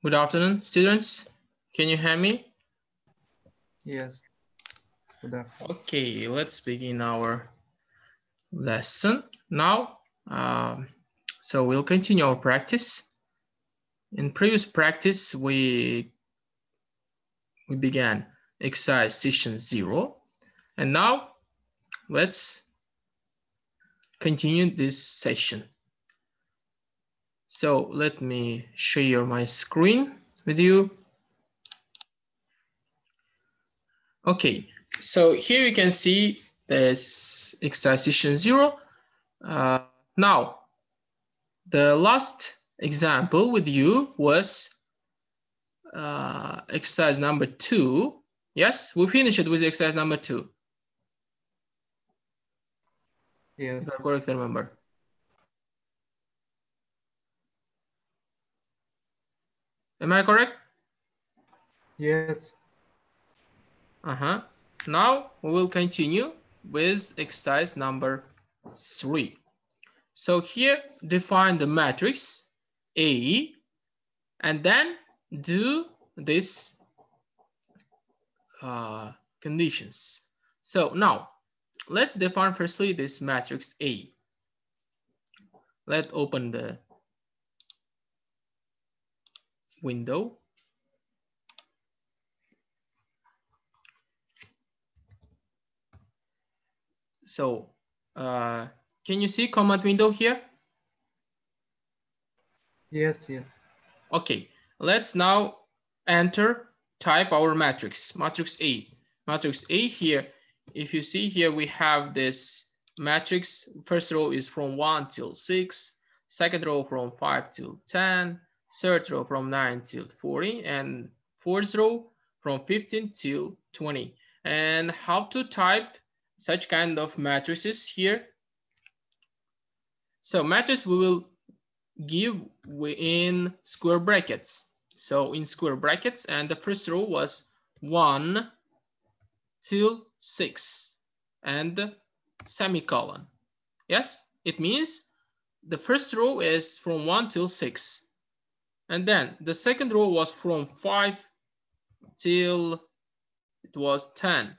Good afternoon, students. Can you hear me? Yes. Good afternoon. Okay, let's begin our lesson now. So we'll continue our practice. In previous practice, we began exercise session 0, and now let's continue this session. So let me share my screen with you. Okay, so here you can see this exercise session 0. Now, the last example with you was exercise number 2. Yes, we finished it with exercise number 2. Yes. If I correctly remember. Am I correct? Yes. Now we will continue with exercise number 3. So here define the matrix A and then do this conditions. So now let's define firstly this matrix A. Let's open the window. So can you see command window here? Yes, yes. Okay, let's now type our matrix A. Matrix A here, if you see here, we have this matrix. First row is from 1 till 6, second row from 5 till 10, third row from 9 till 40, and fourth row from 15 till 20. And how to type such kind of matrices here? So matrix we will give in square brackets. So in square brackets, and the first row was 1 till 6 and semicolon. Yes, it means the first row is from 1 till 6. And then the second row was from 5 till it was 10.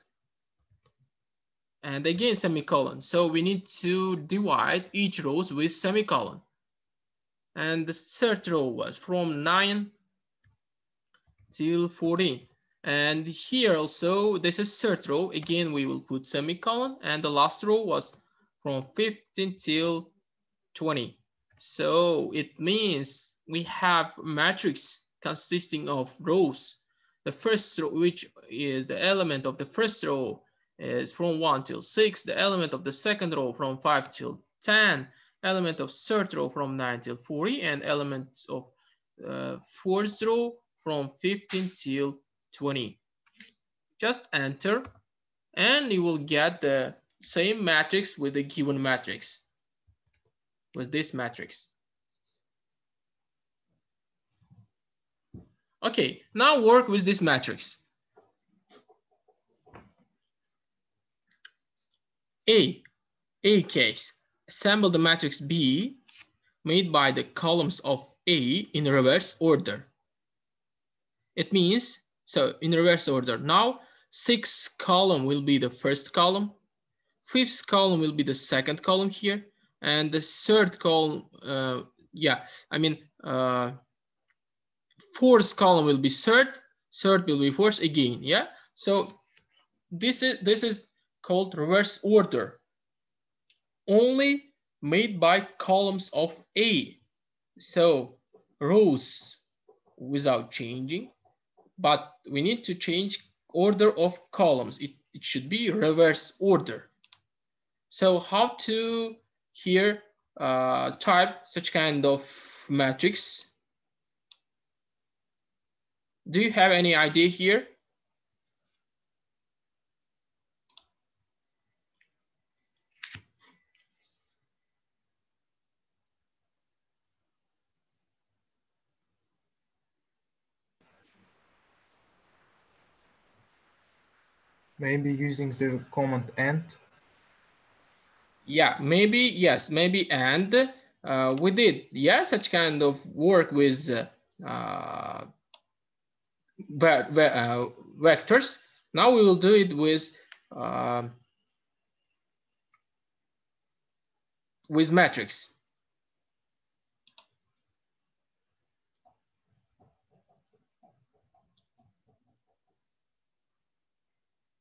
And again, semicolon. So we need to divide each rows with semicolon. And the third row was from 9 till 14. And here also, this is third row. Again, we will put semicolon. And the last row was from 15 till 20. So it means we have a matrix consisting of rows. The first row, which is the element of the first row, is from 1 till 6. The element of the second row from 5 till 10. Element of third row from 9 till 40. And elements of fourth row from 15 till 20. Just enter and you will get the same matrix with the given matrix, with this matrix. Okay, now work with this matrix. A case, assemble the matrix B made by the columns of A in reverse order. It means, so in reverse order, now 6th column will be the first column, 5th column will be the second column here, and the third column, fourth column will be third will be fourth again, yeah? So this is called reverse order, only made by columns of A. So rows without changing, but we need to change order of columns. It should be reverse order. So how to here type such kind of matrix? Do you have any idea here? Maybe using the command AND. Yeah, maybe, yes, maybe and we did, yeah, such kind of work with vectors. Now we will do it with matrix.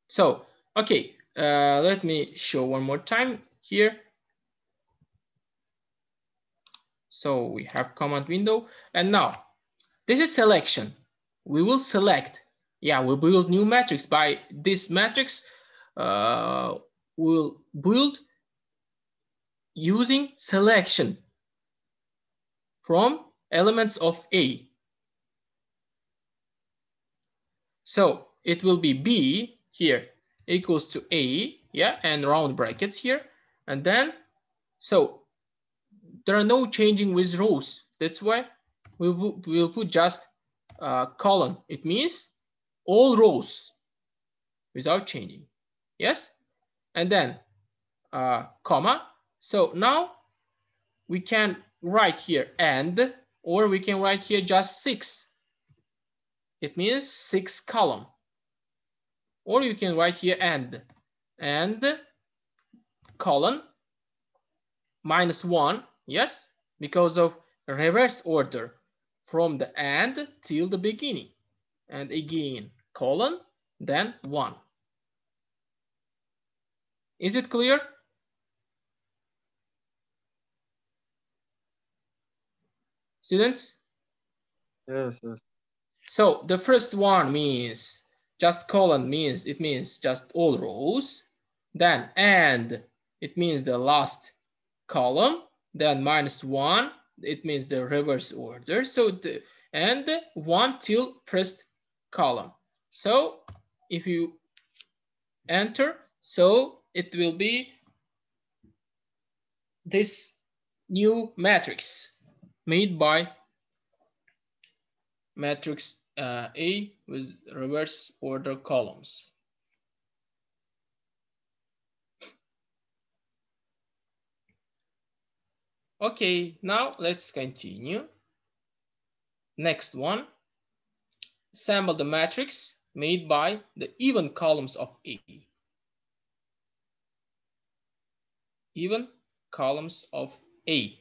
So, okay, let me show one more time here. So we have command window, and now this is selection. We will select. Yeah, we build new matrix. By this matrix, we'll build using selection from elements of A. So it will be B here equals to A, yeah, and round brackets here. And then, so there are no changing with rows. That's why we'll put just column. It means all rows without changing. Yes? And then comma. So now we can write here and, or we can write here just 6. It means 6 column. Or you can write here and colon -1, yes, because of reverse order from the and till the beginning. And again, colon, then 1. Is it clear? Students? Yes, yes. So the first one means just colon means, it means just all rows. Then and, it means the last column. Then -1, it means the reverse order. So the and 1 till first column. So if you enter, so it will be this new matrix made by matrix A with reverse order columns. Okay, now let's continue. Next one, assemble the matrix made by the even columns of A. Even columns of A.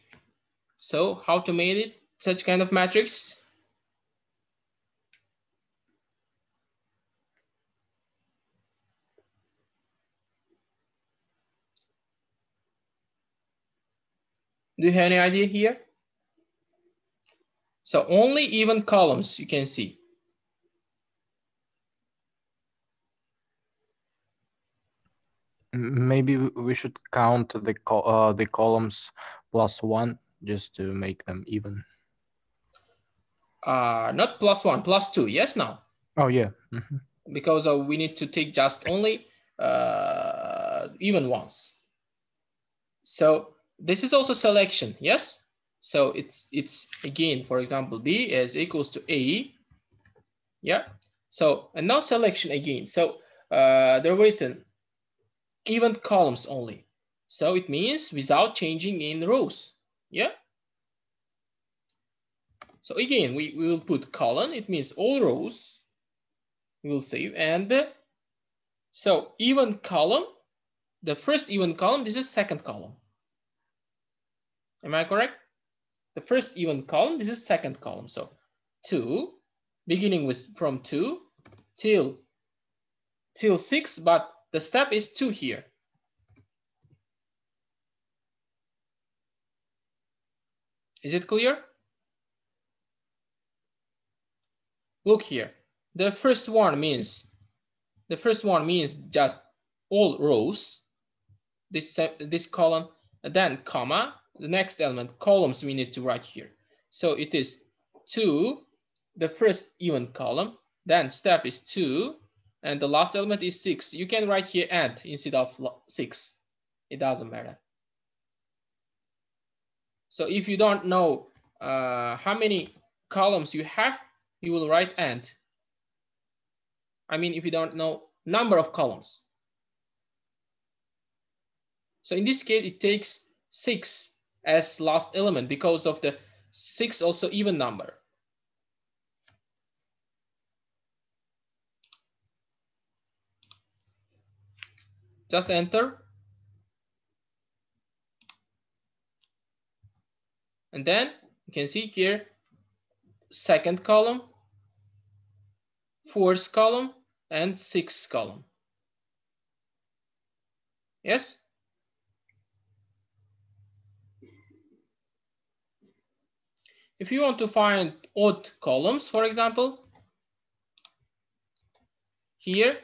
So how to make it such kind of matrix? Do you have any idea here? So only even columns you can see. Maybe we should count the columns +1 just to make them even. Not +1, +2. Yes, now. Oh yeah. Mm-hmm. Because we need to take just only even ones. So this is also selection. Yes. So it's again, for example, B is equals to A. Yeah. So and now selection again. So they're written even columns only. So it means without changing in rows. Yeah. So again, we will put column. It means all rows. We will save and so even column. The first even column. This is second column. Am I correct? The first even column. This is second column. So 2, beginning with from 2 till 6, but the step is 2 here. Is it clear? Look here. The first one means just all rows. This column, and then comma. The next element, columns, we need to write here. So it is 2, the first even column. Then step is 2, and the last element is 6. You can write here and instead of 6. It doesn't matter. So if you don't know how many columns you have, you will write and. I mean, if you don't know number of columns. So in this case, it takes 6 as last element because of the 6 also even number. Just enter. And then you can see here, second column, fourth column, and sixth column. Yes? If you want to find odd columns, for example, here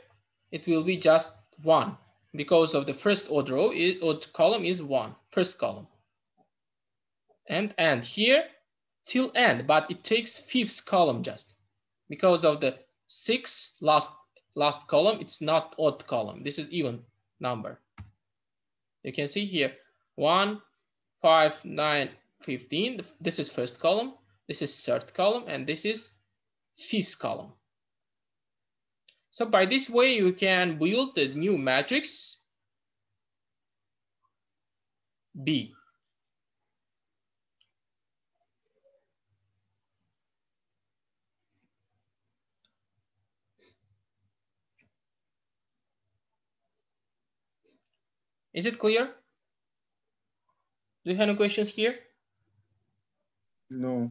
it will be just 1 because of the first odd row, odd column is 1, first column. And here till end, but it takes fifth column just because of the 6 last column, it's not odd column. This is even number. You can see here 1, 5, 9, 15. This is first column, this is third column, and this is fifth column. So by this way, you can build the new matrix B. Is it clear? Do you have any questions here? No.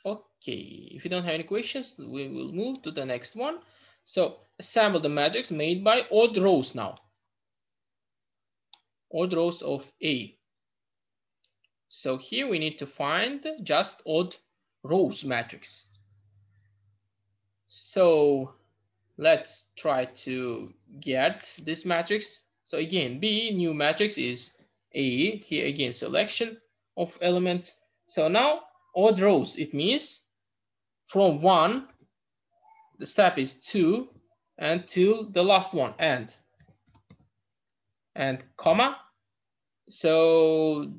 Okay, if you don't have any questions, we will move to the next one. So assemble the matrix made by odd rows now. Odd rows of A. So here we need to find just odd rows matrix. So let's try to get this matrix. So again, B, new matrix is A. Here again, selection of elements. So now odd rows, it means from 1, the step is 2, until the last one, and comma. So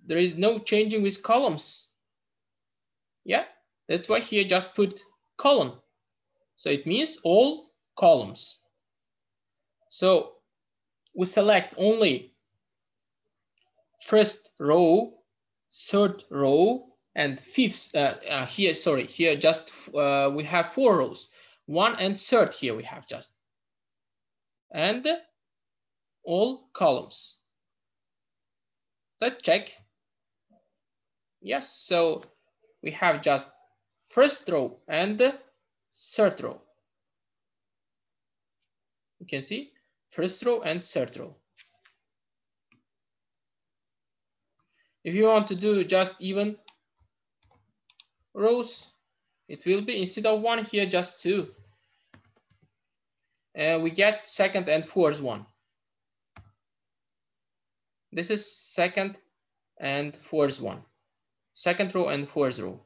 there is no changing with columns. Yeah, that's why here just put column. So it means all columns. So we select only first row, third row, and fifth. Here just we have 4 rows. 1 and third here we have just. And all columns. Let's check. Yes, so we have just first row and third row. You can see first row and third row. If you want to do just even rows, it will be instead of 1 here, just 2. And we get second and fourth one. This is second and fourth one. Second row and fourth row.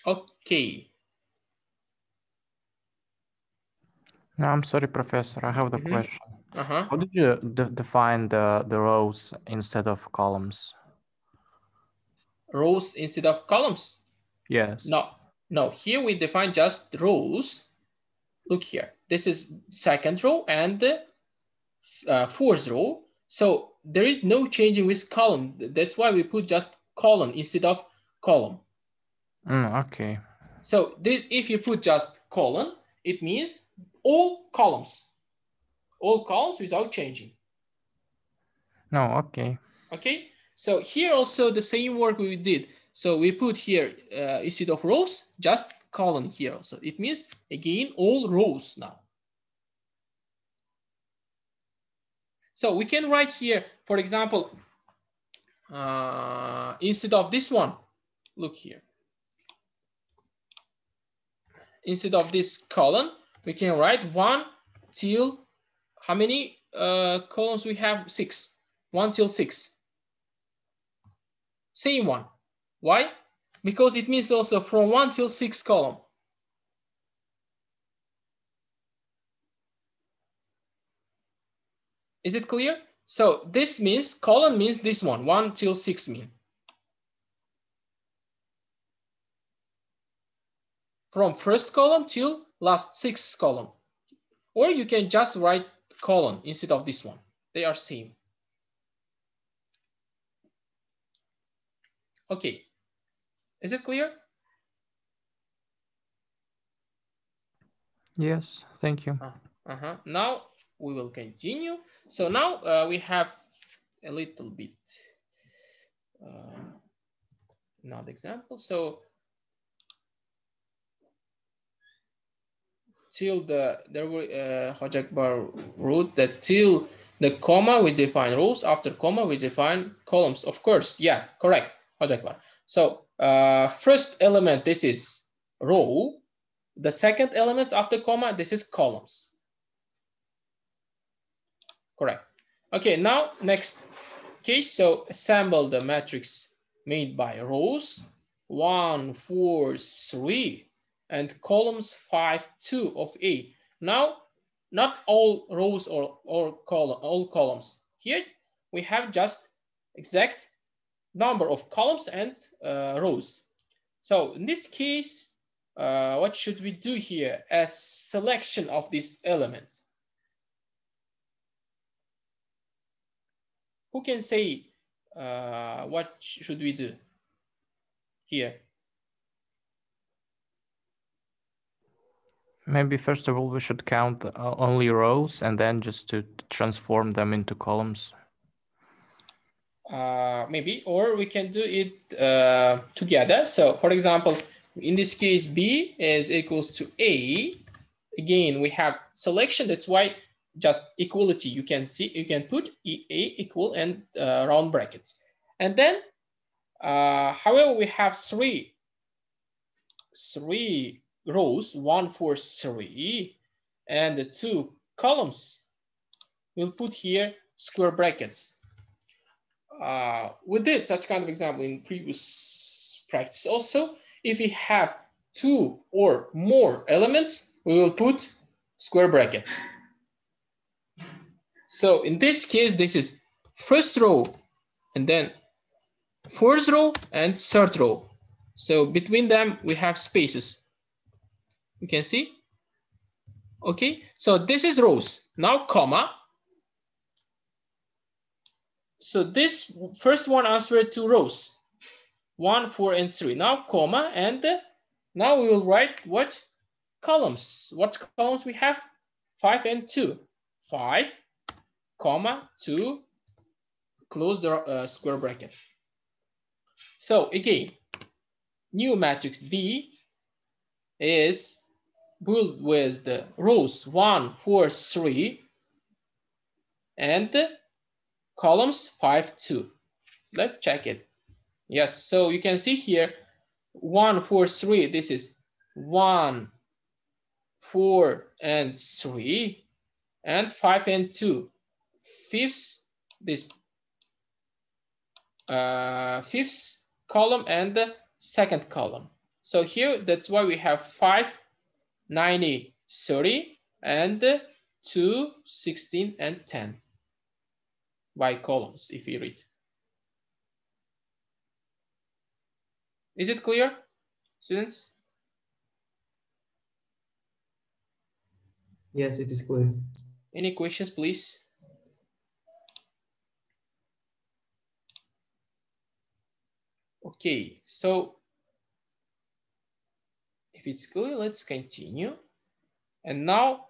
Okay. No, I'm sorry, Professor. I have the question. Uh-huh. How did you define the rows instead of columns? Rows instead of columns? Yes. No, here we define just rows. Look here. This is second row and fourth row. So there is no changing with column. That's why we put just column instead of column. Okay. So this, if you put just column, it means all columns. All columns without changing. No, okay. Okay. So here also the same work we did. So we put here instead of rows, just column here also. It means again all rows now. So we can write here, for example, instead of this one, look here. Instead of this column, we can write 1 till how many columns we have? 6. 1 till 6. Same one. Why? Because it means also from 1 till 6 column. Is it clear? So this means column means this one, 1 till 6 mean. From first column till last 6 column. Or you can just write column instead of this one. They are same. Okay. Is it clear? Yes, thank you. Now we will continue. So now we have a little bit another example. So till there were Hojak bar wrote that till the comma we define rows, after comma we define columns. Of course, yeah, correct, Hojak bar. So first element, this is row. The second element after comma, this is columns. Correct. Okay, now next case. So assemble the matrix made by rows 1, 4, 3 and columns 5, 2 of A. Now, not all rows or all columns. Here we have just exact number of columns and rows. So in this case, what should we do here as selection of these elements? Who can say what should we do here? Maybe first of all, we should count only rows and then just to transform them into columns. Maybe, or we can do it together. So for example, in this case, B is equals to A. Again, we have selection. That's why just equality. You can see, you can put A equal and round brackets. And then, however, we have three rows, 1, 4, 3, and the 2 columns. We'll put here square brackets. We did such kind of example in previous practice also. If we have 2 or more elements, we will put square brackets. So in this case, this is first row and then fourth row and third row. So between them, we have spaces. You can see. Okay, so this is rows. Now comma. So this first one answered to rows, 1, 4, and 3. Now comma, and now we will write what columns. What columns we have? 5 and 2. 5, comma, 2, close the square bracket. So again, new matrix B is built with the rows 1, 4, 3, and columns 5, 2. Let's check it. Yes, so you can see here 1, 4, 3. This is 1, 4, and 3, and 5 and 2. Fifth, this fifth column and the second column. So here, that's why we have 5, 90, 30, and 2, 16, and 10 by columns, if you read. Is it clear, students? Yes, it is clear. Any questions, please? Okay, so if it's clear, let's continue. And now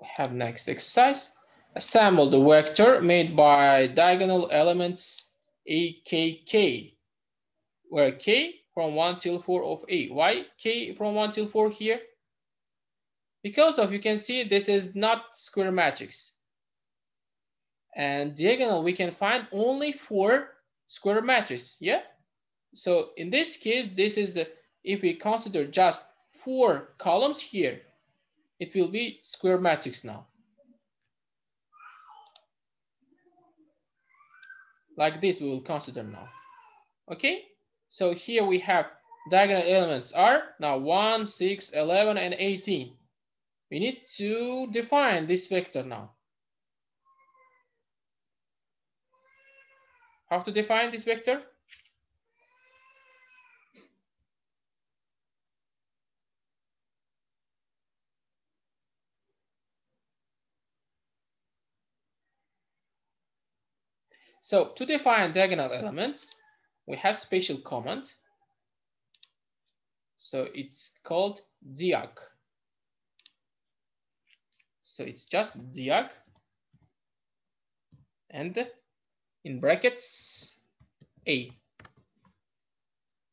we have next exercise. Assemble the vector made by diagonal elements A, K, K, where K from 1 till 4 of A. Why K from 1 till 4 here? Because of, you can see this is not square matrix. And diagonal, we can find only 4 square matrix, yeah? So in this case, this is, if we consider just 4 columns here, it will be square matrix now. Like this we will consider now, okay? So here we have diagonal elements are now 1, 6, 11, and 18. We need to define this vector now. How to define this vector? So to define diagonal elements, we have special command. So it's called diag. So it's just diag and in brackets A.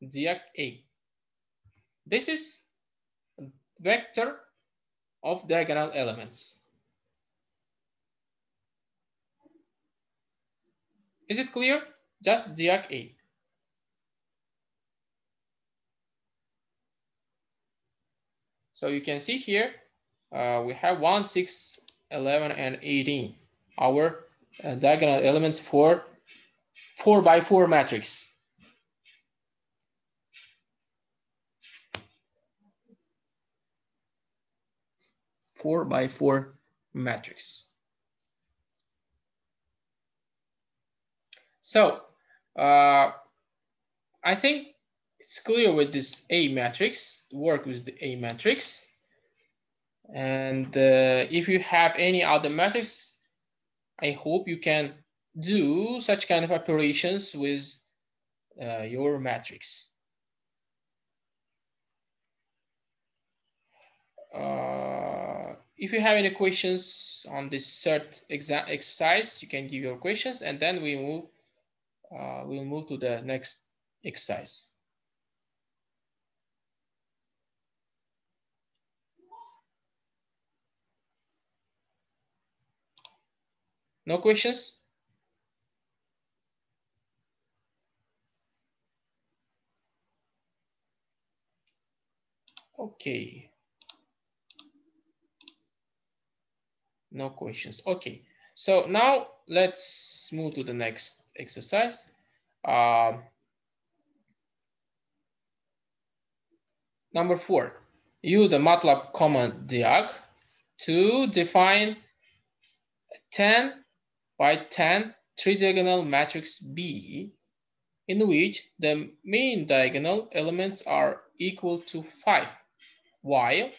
Diag A. This is vector of diagonal elements. Is it clear? Just diag A. So you can see here, we have 1, 6, 11, and 18. Our diagonal elements for 4 by 4 matrix. Four by 4 matrix. So I think it's clear with this A matrix, work with the A matrix. And if you have any other matrix, I hope you can do such kind of operations with your matrix. If you have any questions on this third exercise, you can give your questions, and then we'll move to the next exercise. No questions? Okay. No questions. Okay. So now let's move to the next exercise. Number 4, use the MATLAB command diag to define 10 by 10 tridiagonal matrix B in which the main diagonal elements are equal to 5, while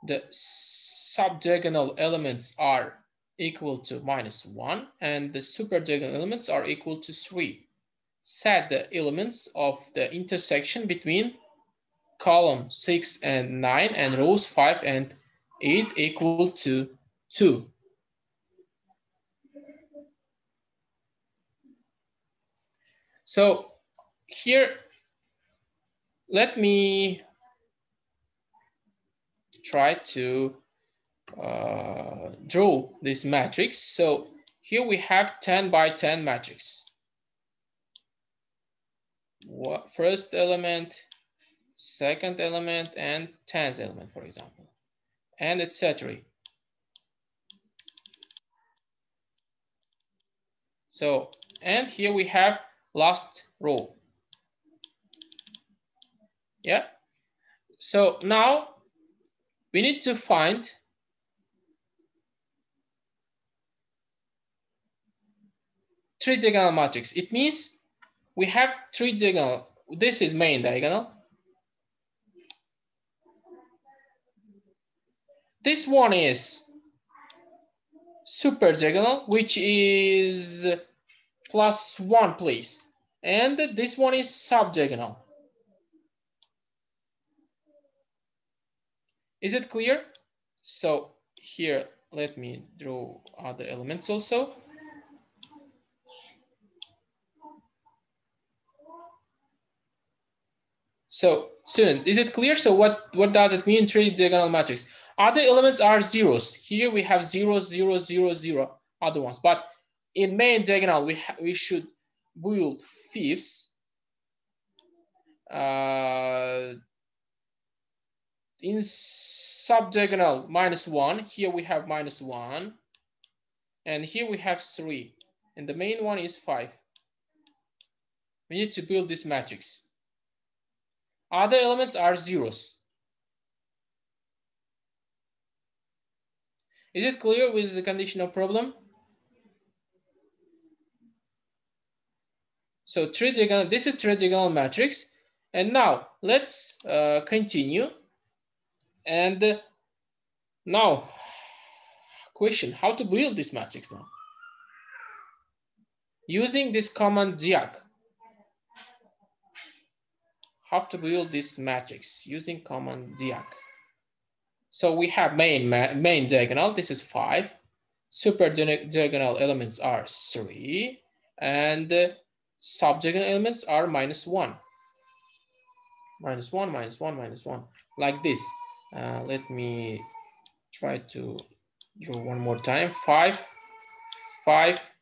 the subdiagonal elements are equal to -1 and the superdiagonal elements are equal to 3. Set the elements of the intersection between column 6 and 9 and rows 5 and 8 equal to 2. So here, let me try to draw this matrix. So here we have 10 by 10 matrix. First element, second element, and 10th element, for example, and etc. So, and here we have last row. Yeah. So now we need to find tridiagonal matrix. It means we have three diagonal. This is main diagonal. This one is super diagonal, which is +1 place. And this one is subdiagonal. Is it clear? So here, let me draw other elements also. So student, is it clear? So what does it mean, tridiagonal matrix? Other elements are zeros. Here we have 0, 0, 0, 0, other ones. But in main diagonal, we should build fifths. In subdiagonal, -1. Here we have -1. And here we have 3. And the main one is 5. We need to build this matrix. Other elements are zeros. Is it clear with the conditional problem? So tridiagonal, this is tridiagonal matrix. And now let's continue. And now, question, how to build this matrix now? Using this command diag. How to build this matrix using command diag. So we have main diagonal, this is 5. Super diagonal elements are 3. And the subdiagonal elements are -1. -1, -1, -1, like this. Let me try to draw one more time. 5, 5,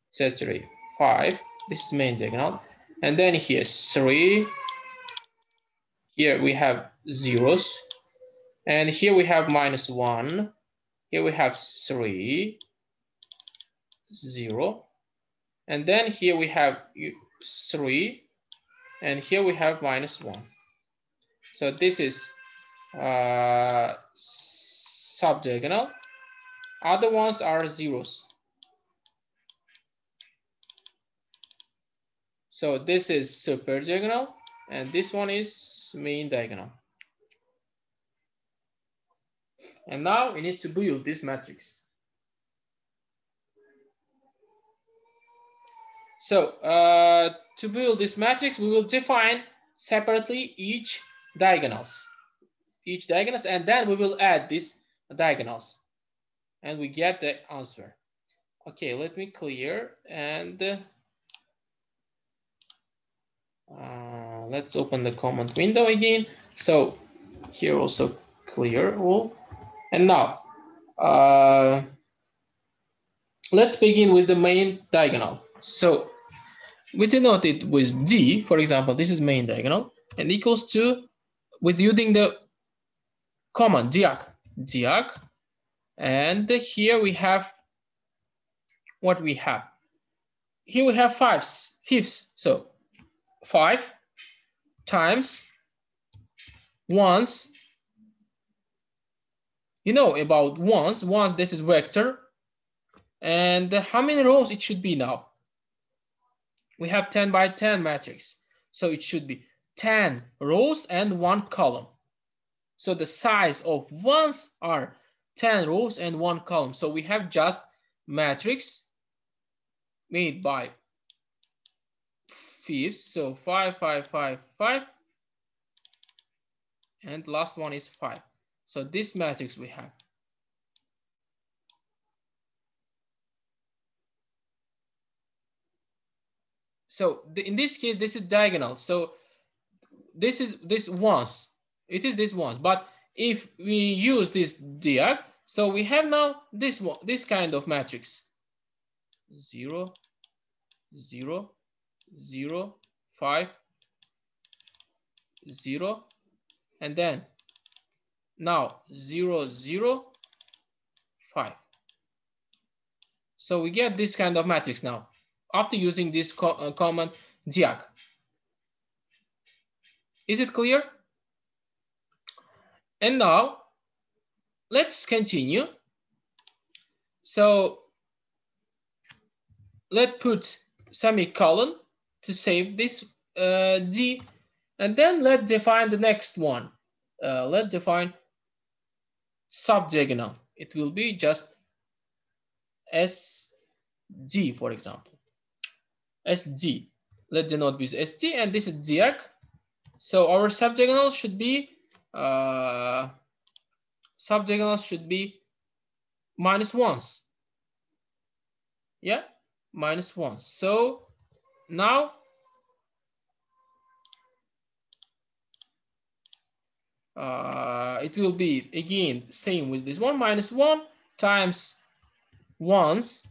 etc. 5. This is main diagonal. And then here 3. Here we have zeros. And here we have -1. Here we have 3, 0. And then here we have 3. And here we have -1. So this is subdiagonal. Other ones are zeros. So this is super diagonal, and this one is main diagonal. And now we need to build this matrix. So to build this matrix, we will define separately each diagonals, and then we will add these diagonals, and we get the answer. Okay, let me clear, and let's open the comment window again. So here also clear all. And now let's begin with the main diagonal. So we denote it with D, for example. This is main diagonal, and equals to, with using the command diag, and here we have what we have. Here we have fifths. So 5 times ones. You know about ones. This is vector. And how many rows it should be now? We have 10 by 10 matrix. So it should be 10 rows and 1 column. So the size of ones are 10 rows and 1 column. So we have just matrix made by fifths. So 5, 5, 5, 5. And last one is 5. So this matrix we have. So in this case, this is diagonal. So this is this ones. It is this ones. But if we use this diag, so we have now this one, this kind of matrix. 0, 0, 0, 5, 0, and then now 0, 0, 5. So we get this kind of matrix now after using this command diag. Is it clear? And now let's continue. So let's put semicolon to save this D, and then let's define the next one. Let's define subdiagonal. It will be just SG, for example. SG. Let denote with SG, and this is diag. So our subdiagonal should be -1s. Yeah, -1. So now it will be again same with this one, -1 times ones.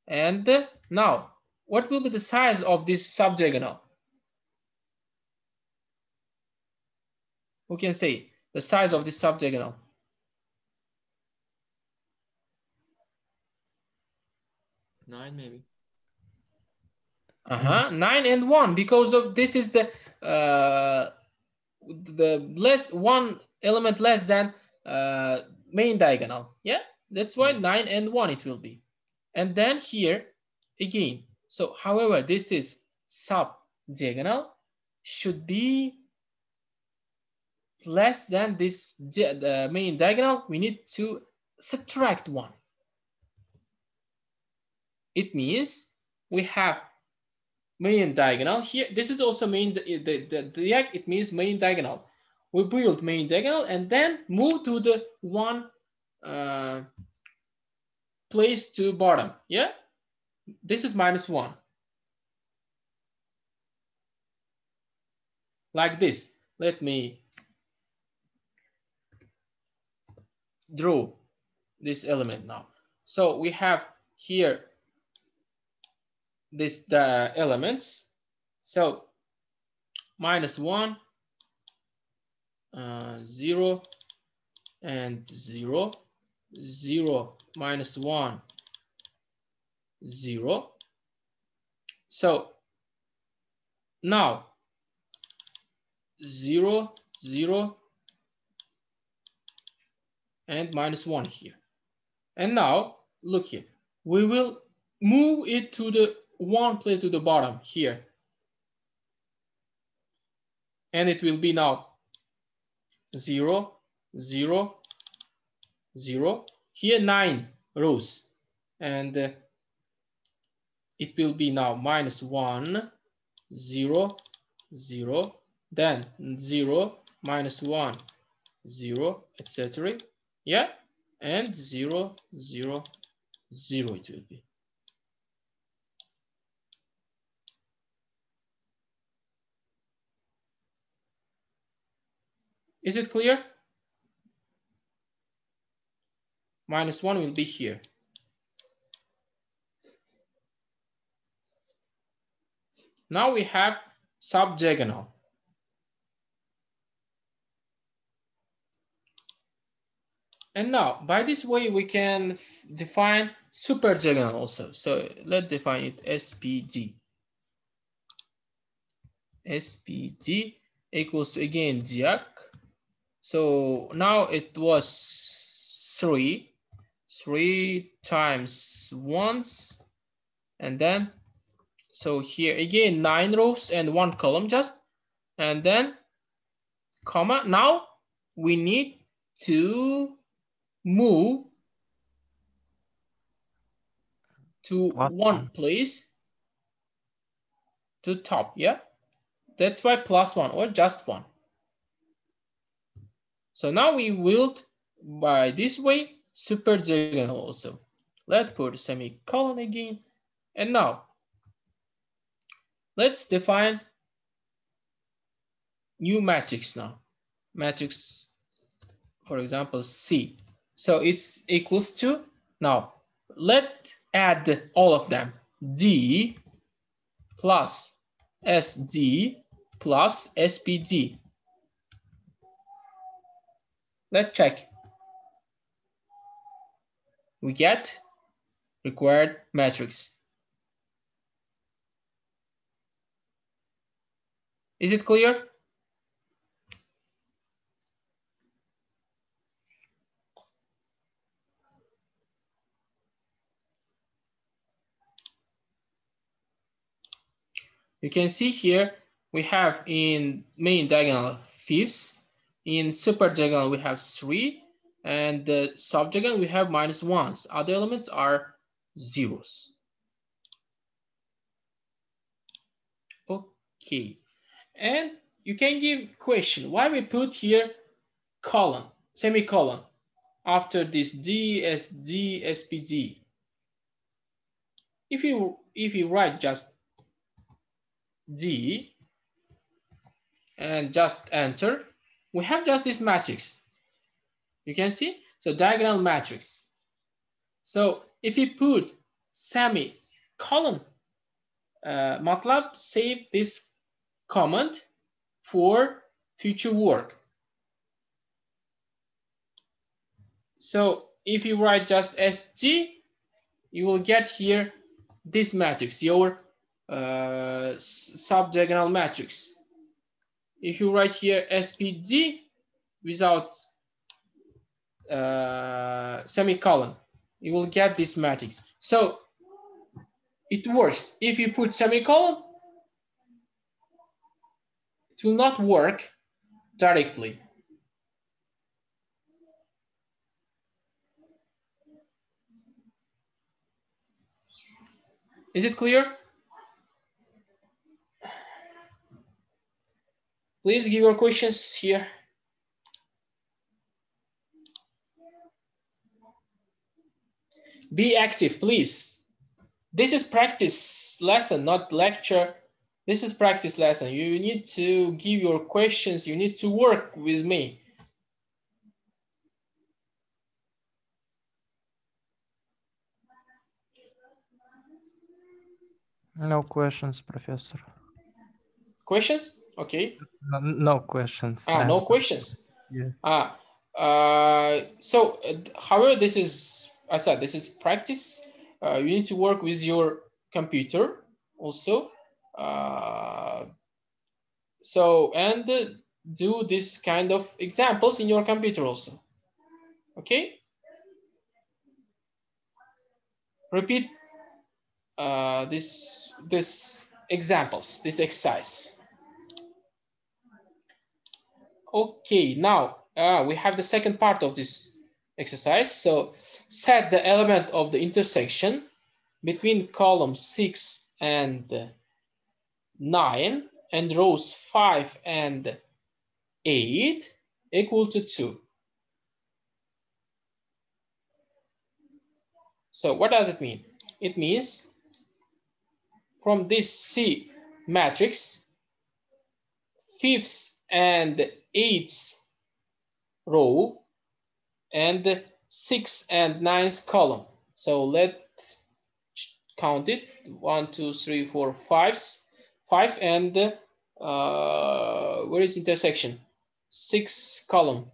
And now what will be the size of this subdiagonal? Who can say the size of this subdiagonal? Nine maybe. 9 and 1, because of this is the less one element less than main diagonal. Yeah, that's why 9 and 1 it will be. And then here again. So however, this is subdiagonal should be less than this the main diagonal. We need to subtract 1. It means we have main diagonal here. This is also main, the diag, it means main diagonal. We build main diagonal and then move to the one place to bottom. Yeah, this is -1. Like this. Let me draw this element now. So we have here the elements. So -1, 0, and 0, 0, -1, 0. So now 0, 0, and -1 here. And now look here. We will move it to the one place to the bottom here. And it will be now 0, 0, 0. Here 9 rows. And it will be now -1, 0, 0, then 0, -1, 0, etc. Yeah, and 0, 0, 0 it will be. Is it clear? -1 will be here. Now we have subdiagonal. And now, by this way, we can define superdiagonal also. So let's define it SPD. SPD equals to, again, diag. So now it was 3 times once, and then, so here again, 9 rows and 1 column just, and then comma. Now we need to move to one place to top. Yeah, that's why +1 or just 1. So now we will, by this way, superdiagonal also. Let's put a semicolon again. And now let's define new matrix now. Matrix, for example, C. So it's equals to, now let's add all of them. D plus SD plus SPD. Let's check. We get required matrix. Is it clear? You can see here we have in main diagonal 5s, in super diagonal we have 3, and the subdiagonal we have -1s. Other elements are 0s. Okay, and you can give question why we put here colon, semicolon after this DSD SPD. If you write just D and just enter, we have just this matrix. You can see, so diagonal matrix. So if you put semicolon, MATLAB save this comment for future work. So if you write just SG, you will get here this matrix, your subdiagonal matrix. If you write here SPD without semicolon, you will get this matrix. So it works. If you put semicolon, it will not work directly. Is it clear? Please give your questions here Be active, please. This is practice lesson, not lecture. This is practice lesson. You need to give your questions. You need to work with me. No questions, Professor. Questions? Okay. No questions. No questions. Yeah. So, however, this is, I said, this is practice. You need to work with your computer also. And do this kind of examples in your computer also. Okay? Repeat this examples, this exercise. Okay, now we have the second part of this exercise. So set the element of the intersection between columns 6 and 9 and rows 5 and 8 equal to 2. So what does it mean? It means from this C matrix, 5th and 8th row and 6th and 9th column. So let's count it. 1, 2, 3, 4, 5 and where is intersection? 6th column.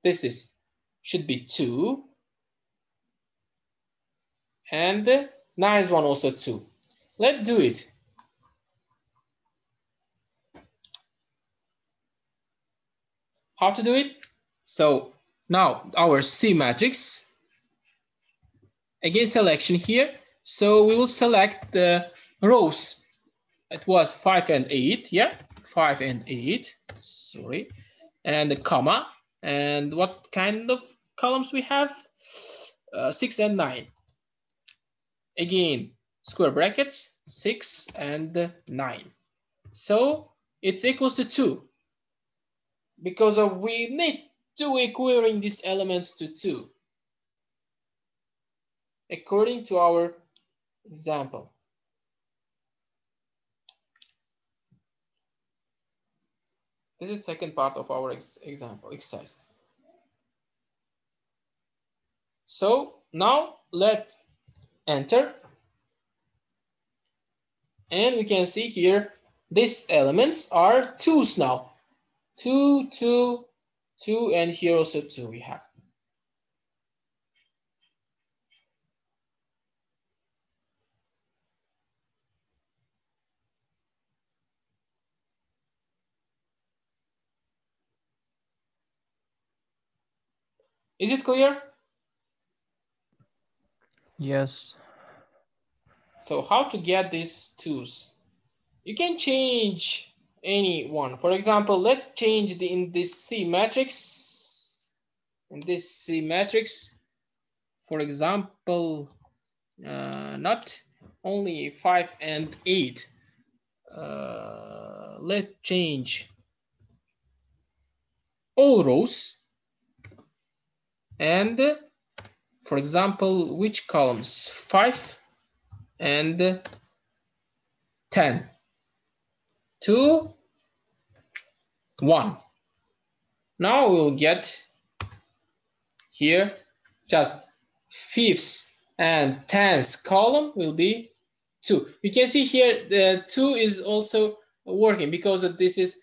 This should be 2 and 9th one also 2. Let's do it. How to do it? So now our C matrix, again selection here. So we will select the rows. It was 5 and 8, yeah, 5 and 8, sorry, and the comma. And what kind of columns we have? 6 and 9. Again, square brackets, 6 and 9. So it's equals to 2. Because we need to equaling these elements to 2. According to our example. This is second part of our example exercise. So now let's enter. And we can see here, these elements are 2's now. 2, 2, 2, and here also 2 we have. Is it clear? Yes. So how to get these 2's? You can change any one. For example, let's change in this C matrix. In this C matrix, for example, not only 5 and 8. Let's change all rows. And for example, which columns? 5 and 10. 2, 1. Now we'll get here just 5th and 10th column will be 2. You can see here the 2 is also working because this is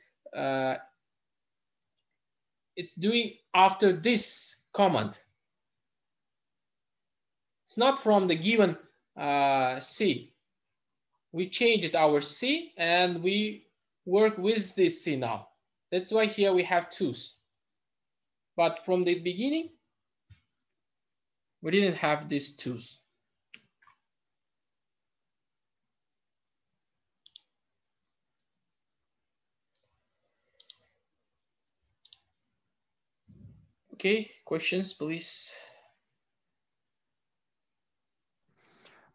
it's doing after this command. It's not from the given C. We changed our C and we work with this C now. That's why here we have 2's. But from the beginning, we didn't have these 2's. Okay, questions, please.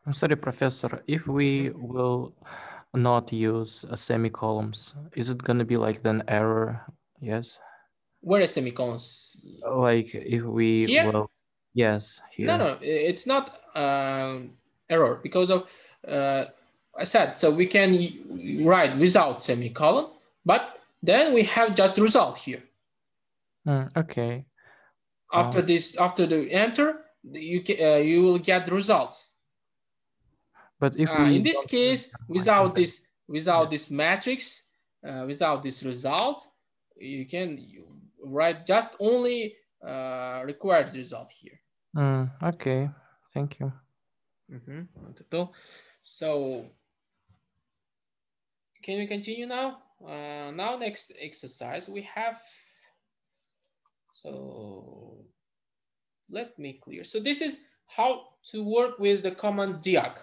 I'm sorry, Professor. If we will not use semicolons, is it going to be like an error? Yes. Where are semicolons? Like if we Here? will, Yes, here. No, it's not error because of I said, so we can write without semicolon, but then we have just result here. Okay. After this, after the enter, you will get the results. But if we in this case, without this matrix, without this result, you can write just only required result here. Okay, thank you. So can we continue now? Now next exercise we have. So let me clear. So this is how to work with the command diag.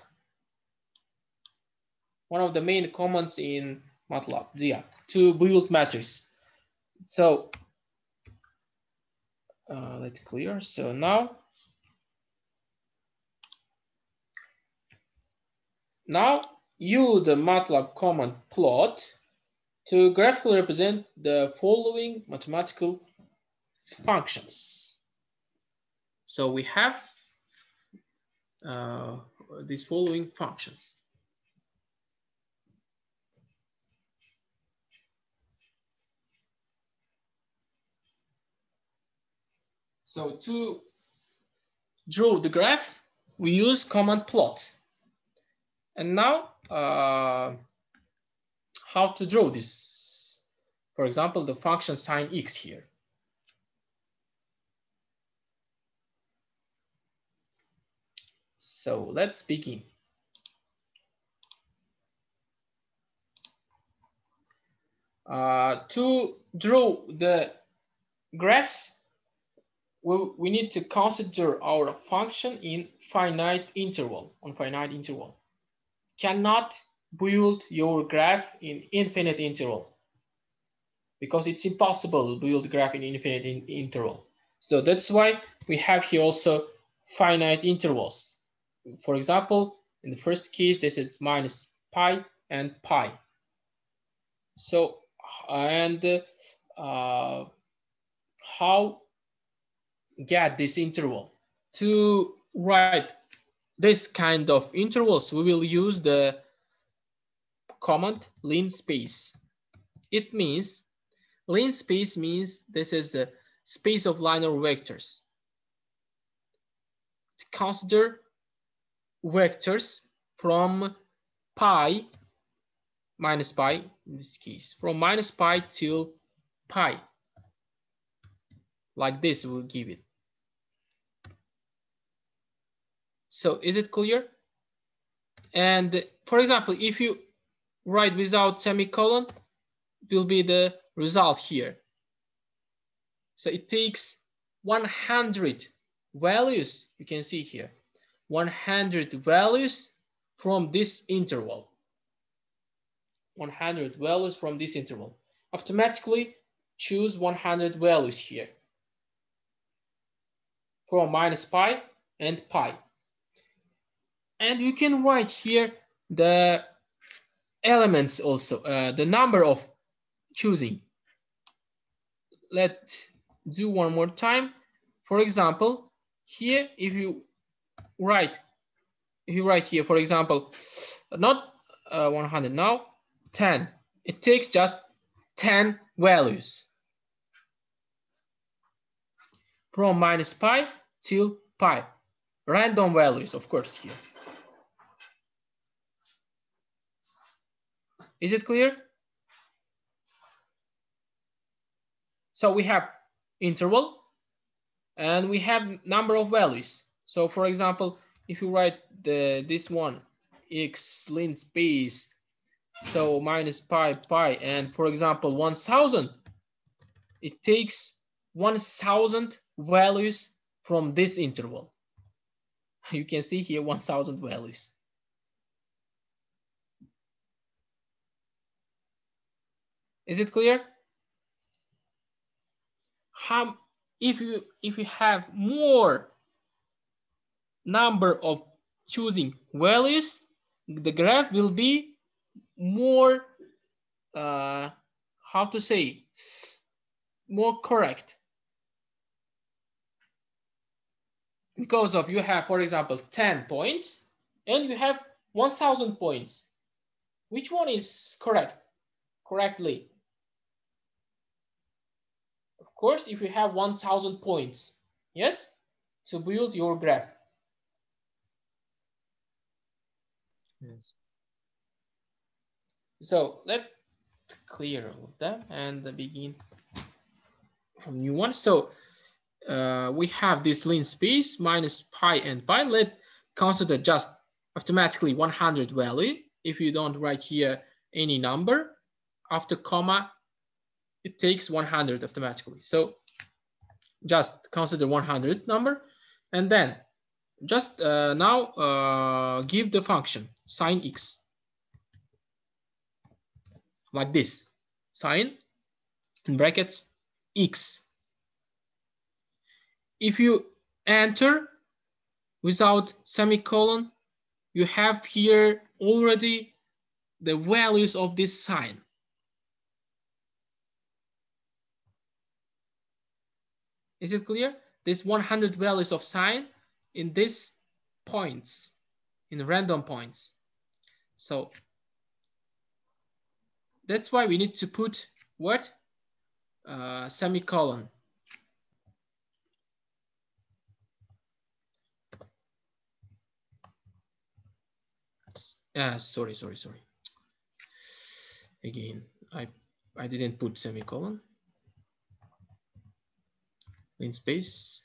One of the main commands in MATLAB, diag, to build matrix. So let's clear. So now use the MATLAB command plot to graphically represent the following mathematical functions. So we have these following functions. So to draw the graph, we use command plot. And now, how to draw this? For example, the function sine x here. So let's begin. To draw the graphs, we need to consider our function in finite interval, on finite interval. Cannot build your graph in infinite interval because it's impossible to build graph in infinite interval. So that's why we have here also finite intervals. For example, in the first case, this is minus pi and pi. So, and how get this interval? To write this kind of intervals, we will use the command linspace. It means, linspace means this is a space of linear vectors. Consider vectors from pi, minus pi in this case, from minus pi till pi. Like this we'll give it. So is it clear? And for example, if you write without semicolon, it will be the result here. So it takes 100 values, you can see here, 100 values from this interval. 100 values from this interval. Automatically choose 100 values here from minus pi and pi. And you can write here the elements also, the number of choosing. Let's do one more time. For example, here, if you write here, for example, not 100 now, 10. It takes just 10 values from minus pi till pi. Random values, of course, here. Is it clear? So we have interval and we have number of values. So for example, if you write this one, x linspace, so minus pi, and for example, 1000, it takes 1000 values from this interval. You can see here 1000 values. Is it clear? If you have more number of choosing values, the graph will be more, how to say, more correct. because of you have, for example, 10 points and you have 1,000 points. Which one is correctly? Of course, if you have 1,000 points, yes, to build your graph. Yes. So let's clear all of them and begin from new one. So we have this lean space minus pi and pi. Let's consider just automatically 100 value. If you don't write here any number, after comma, it takes 100 automatically. So just consider 100 number, and then just now give the function sine x like this, sine in brackets x. If you enter without semicolon, you have here already the values of this sine. Is it clear? This 100 values of sine in these points, in random points. So that's why we need to put what? Semicolon. Sorry. Again, I didn't put semicolon. In space.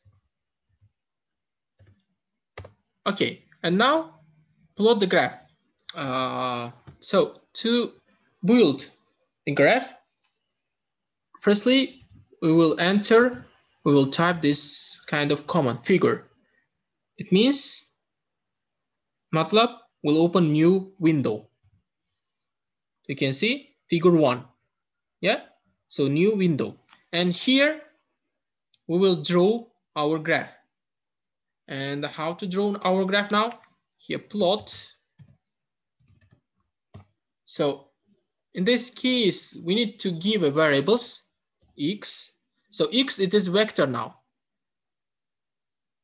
Okay, and now plot the graph. So to build a graph, firstly, we will type this kind of command figure. It means MATLAB will open new window. You can see figure 1. Yeah, so new window. And here we will draw our graph. And how to draw our graph now? Here, plot. So in this case, we need to give a variables x. So x, it is vector now.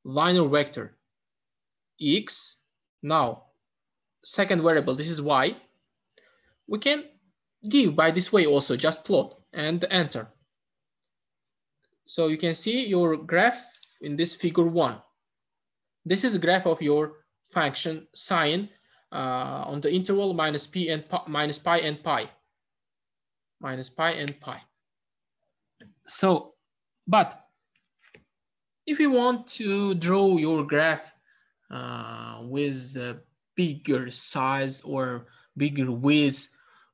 Linear vector. X. Now, second variable, this is y. We can give by this way also, just plot and enter. So you can see your graph in this figure 1. This is a graph of your function sine on the interval minus pi and pi. So, but if you want to draw your graph with a bigger size or bigger width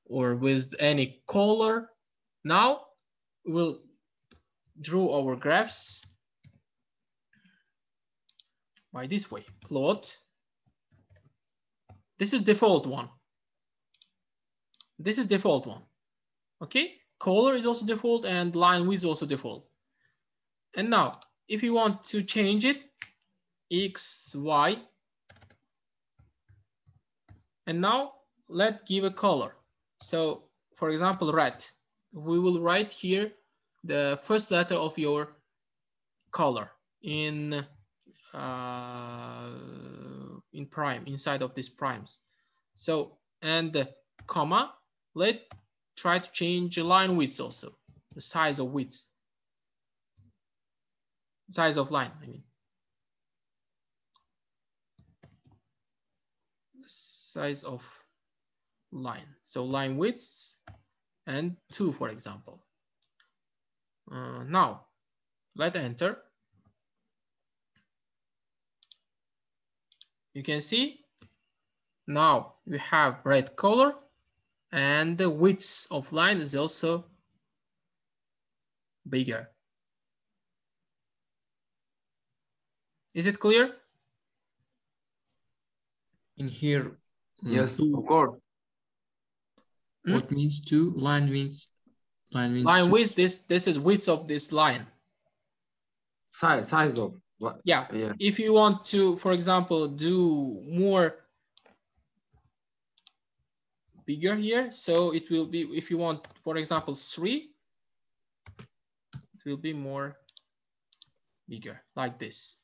or with any color, now we'll draw our graphs by this way. Plot. This is default one. This is default one. Okay, color is also default and line width also default. And now, if you want to change it, x, y, and now let's give a color. So, for example, red. We will write here the first letter of your color in prime, inside of these primes. So, and comma, let's try to change line width also, the size of width. Size of line, I mean. The size of line. So line width and 2, for example. Now, let enter. You can see now we have red color and the width of line is also bigger. Is it clear? In here, Yes, two, of course. what means 2? Line means Line 2. width, this is width of this line. Size of what? Yeah. Yeah. If you want to, for example, do more bigger here, so it will be, if you want, for example, 3, it will be more bigger like this.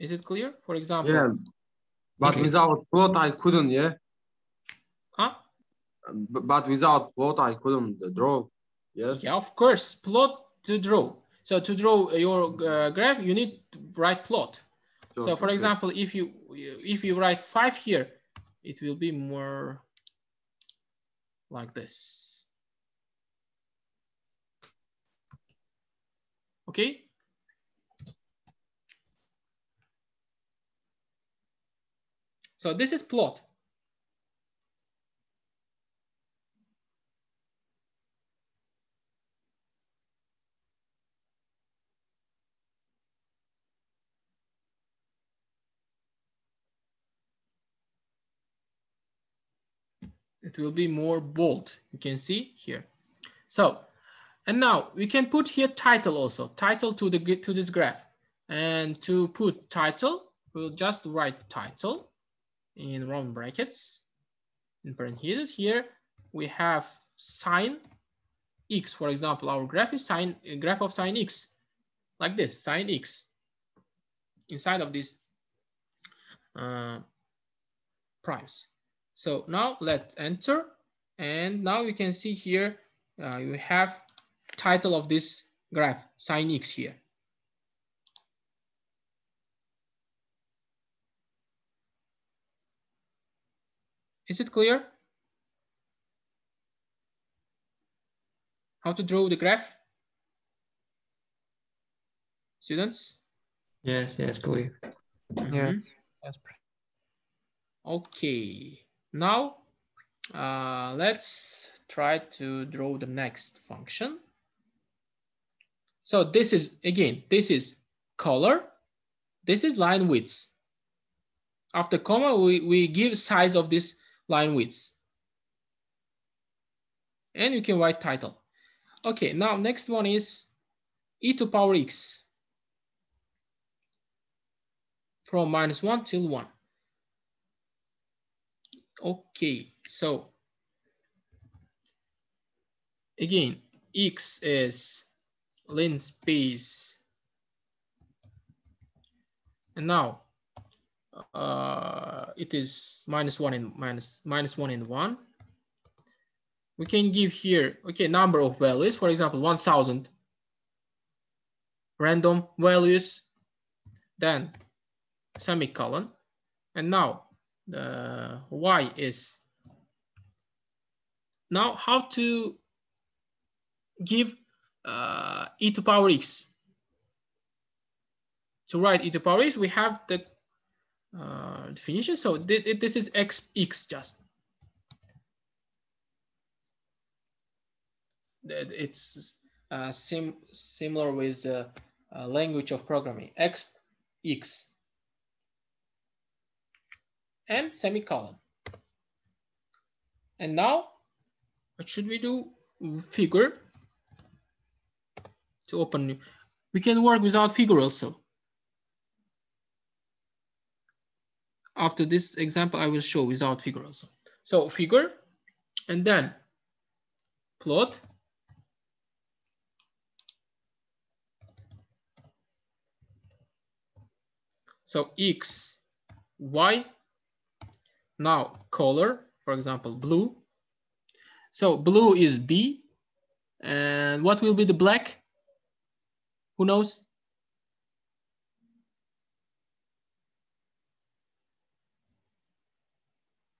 Is it clear? For example. Yeah. But Okay. without plot, I couldn't, yeah? Huh? But without plot, I couldn't draw. Yes? Yeah, of course. Plot to draw. So to draw your graph, you need to write plot. Sure, So for okay. example, if you write 5 here, it will be more like this. Okay? So this is plot. It will be more bold. You can see here. So, and now we can put here title also. Title to this graph. And to put title, we'll just write title in round brackets. In parentheses here, we have sine x. For example, our graph is graph of sine x, like this, sine x. Inside of these primes. So now let's enter, and now you can see here you have title of this graph, sine x here. Is it clear? How to draw the graph? Students? Yes, yes, clear. Yeah. Yes. Okay, now let's try to draw the next function. So this is, again, this is color, this is line width. After comma, we give size of this line width. And you can write title. Okay, now next one is e to power x from -1 till 1. Okay, so again, x is linspace. And now it is -1 and -1 and 1. We can give here, okay, number of values, for example, 1000 random values, then semicolon, and now the y is, now how to give e to power x. To write e to power x, we have the definition. So this is x just. It's similar with language of programming, x and semicolon. And now what should we do? Figure to open. We can work without figure also. After this example, I will show without figure also. So figure, and then plot. So x, y. Now color, for example, blue. So blue is B. And what will be the black? Who knows?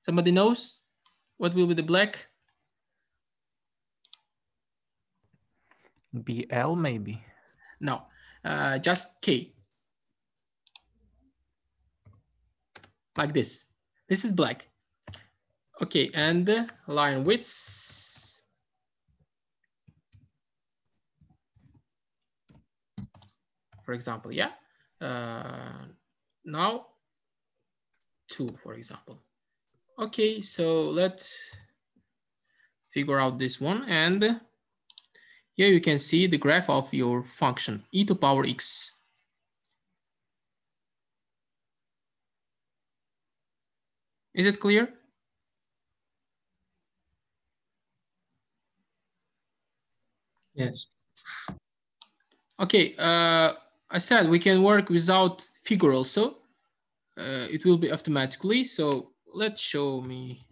Somebody knows what will be the black? BL maybe. No, just K. Like this. This is black. Okay, and line width. For example, yeah. Now 2, for example. Okay, so let's figure out this one. And here you can see the graph of your function, e to power x. Is it clear? Yes. Okay, I said we can work without figure also. It will be automatically. So let's show me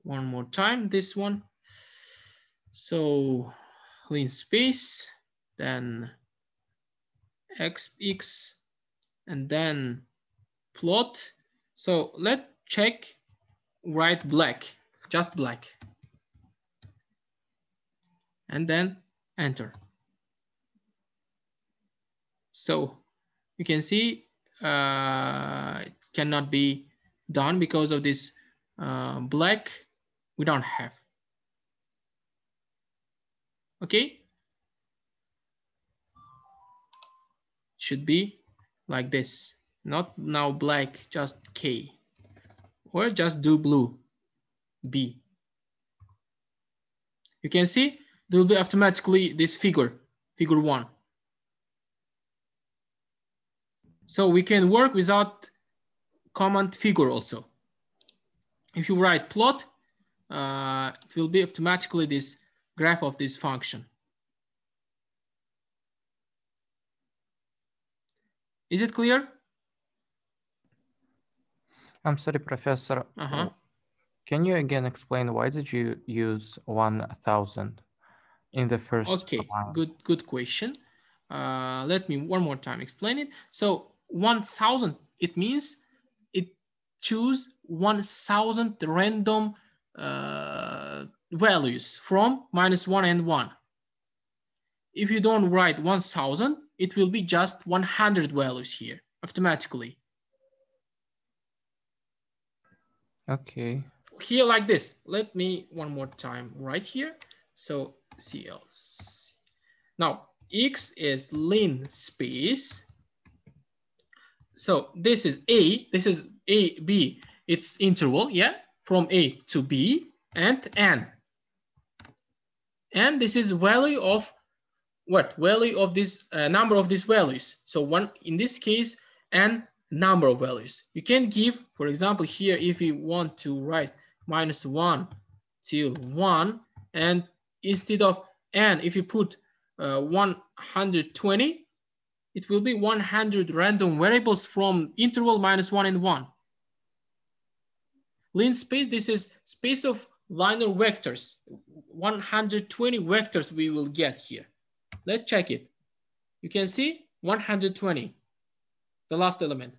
one more time this one. So clean space, then x, and then plot. So let's check, write black, just black. And then enter. So you can see it cannot be done because of this black we don't have. Okay. Should be like this, not now black, just K, or just do blue, B. You can see there will be automatically this figure 1. So we can work without command figure also. If you write plot, it will be automatically this graph of this function. Is it clear? I'm sorry, Professor. Can you again explain why did you use 1000 in the first? Okay, good question. Let me one more time explain it. So 1000, it means it choose 1000 random values from -1 and 1. If you don't write 1000, it will be just 100 values here automatically. Okay. Here like this. Let me one more time right here. So CL. Now X is len space. So this is A, this is A, B. It's interval, yeah, from A to B, and N. And this is value of what? Value of this number of these values. So one, in this case, N number of values. You can give, for example, here, if you want to write -1 till 1, and instead of N, if you put 120, it will be 100 random variables from interval -1 and 1. Len space, this is space of linear vectors. 120 vectors we will get here. Let's check it. You can see 120, the last element.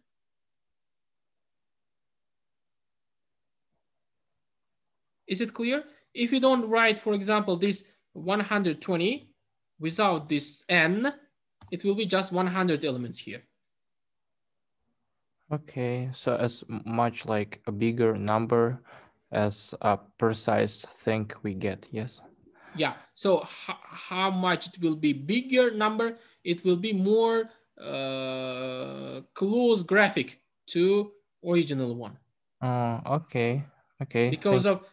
Is it clear? If you don't write, for example, this 120 without this N, it will be just 100 elements here. Okay, so as much like a bigger number as a precise thing we get, yes? Yeah, so how much it will be bigger number, it will be more close graphic to original one. Okay, okay. Because of,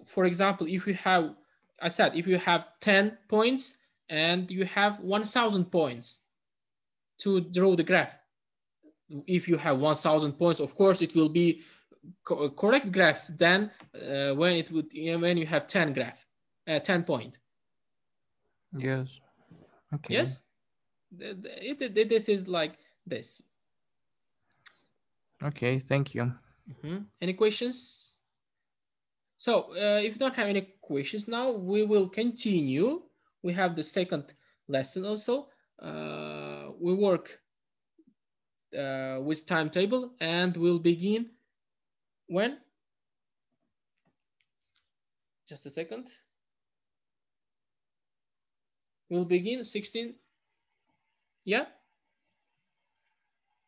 for example, if you have, I said, if you have 10 points and you have 1000 points to draw the graph. If you have 1000 points, of course, it will be correct graph then when you have 10 graph, 10 point. Yes. Okay. Yes, this is like this. Okay, thank you. Any questions? So if you don't have any questions now, we will continue. We have the second lesson also. We work with timetable, and we'll begin when? Just a second. We'll begin 16, yeah?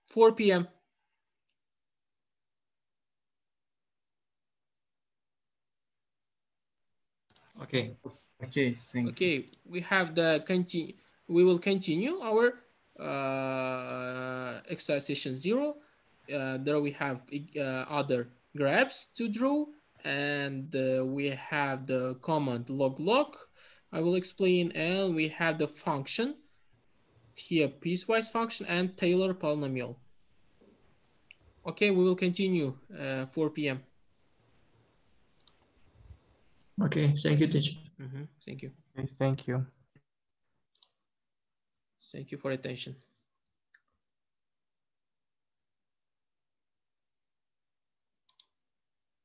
4 p.m. Okay. Okay, thank you. Okay, we have the we will continue our exercise session 0. There we have other graphs to draw, and we have the command log. I will explain, and we have the function here, piecewise function and Taylor polynomial. Okay, we will continue 4 p.m. Okay, thank you, teacher. Thank you. Okay, thank you. Thank you for attention.